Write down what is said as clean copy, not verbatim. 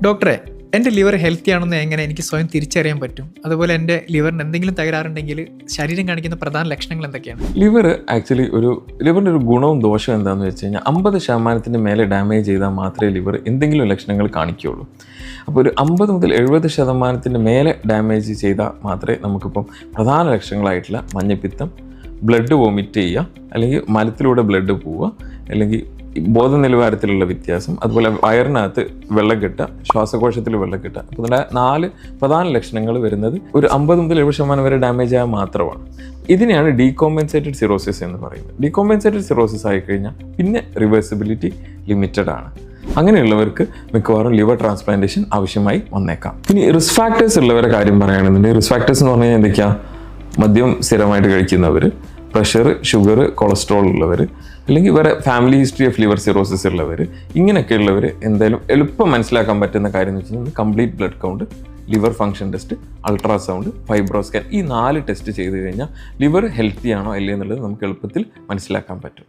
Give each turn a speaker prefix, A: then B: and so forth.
A: ഡോക്ടറെ, എൻ്റെ liver healthy ആണെന്ന് എങ്ങനെ എനിക്ക് സ്വയം തിരിച്ചറിയാൻ പറ്റും? അതുപോലെ എൻ്റെ ലിവറിന് എന്തെങ്കിലും തകരാറുണ്ടെങ്കിൽ ശരീരം കാണിക്കുന്ന പ്രധാന ലക്ഷണങ്ങൾ എന്തൊക്കെയാണ്?
B: ലിവർ ആക്ച്വലി ലിവറിൻ്റെ ഒരു ഗുണവും ദോഷവും എന്താണെന്ന് വെച്ച് കഴിഞ്ഞാൽ 50% മേലെ ഡാമേജ് ചെയ്താൽ മാത്രമേ ലിവർ എന്തെങ്കിലും ലക്ഷണങ്ങൾ കാണിക്കുകയുള്ളൂ. അപ്പോൾ ഒരു 50 മുതൽ 70% മേലെ ഡാമേജ് ചെയ്താൽ മാത്രമേ നമുക്കിപ്പം പ്രധാന ലക്ഷണങ്ങളായിട്ടുള്ള മഞ്ഞപ്പിത്തം, ബ്ലഡ് വോമിറ്റ് ചെയ്യുക, അല്ലെങ്കിൽ മലത്തിലൂടെ ബ്ലഡ് പോവുക, അല്ലെങ്കിൽ ബോധ നിലവാരത്തിലുള്ള വ്യത്യാസം, അതുപോലെ വയറിനകത്ത് വെള്ളം കിട്ടുക, ശ്വാസകോശത്തിൽ വെള്ളം കിട്ടുക. അപ്പോൾ ഇതിൻ്റെ 4 പ്രധാന ലക്ഷണങ്ങൾ വരുന്നത് ഒരു 50 മുതൽ 70% വരെ ഡാമേജ് ആയാൽ മാത്രമാണ്. ഇതിനെയാണ് ഡീകോമ്പൻസേറ്റഡ് സിറോസിസ് എന്ന് പറയുന്നത്. ഡീകോമ്പൻസേറ്റഡ് സിറോസിസ് ആയിക്കഴിഞ്ഞാൽ പിന്നെ റിവേഴ്സിബിലിറ്റി ലിമിറ്റഡ് ആണ്. അങ്ങനെയുള്ളവർക്ക് മിക്കവാറും ലിവർ ട്രാൻസ്പ്ലാന്റേഷൻ ആവശ്യമായി വന്നേക്കാം. ഇനി റിസ്ക് ഫാക്ടേഴ്സ് ഉള്ളവരുടെ കാര്യം പറയുകയാണെന്നുണ്ടെങ്കിൽ റിസ്ക് ഫാക്ടേഴ്സ് എന്ന് പറഞ്ഞു കഴിഞ്ഞാൽ എന്തൊക്കെയാണ്? മദ്യം സ്ഥിരമായിട്ട് കഴിക്കുന്നവർ, പ്രഷർ, ഷുഗർ, കൊളസ്ട്രോൾ ഉള്ളവർ, അല്ലെങ്കിൽ വേറെ family history of liver cirrhosis ഉള്ളവർ, ഇങ്ങനെയൊക്കെ ഉള്ളവർ എന്തായാലും എളുപ്പം മനസ്സിലാക്കാൻ പറ്റുന്ന കാര്യം എന്ന് വെച്ചാൽ complete blood count, liver function test, ultrasound, FibroScan, ഈ 4 ടെസ്റ്റ് ചെയ്ത് കഴിഞ്ഞാൽ ലിവർ ഹെൽത്തി ആണോ അല്ലേ എന്നുള്ളത് നമുക്ക് എളുപ്പത്തിൽ മനസ്സിലാക്കാൻ പറ്റും.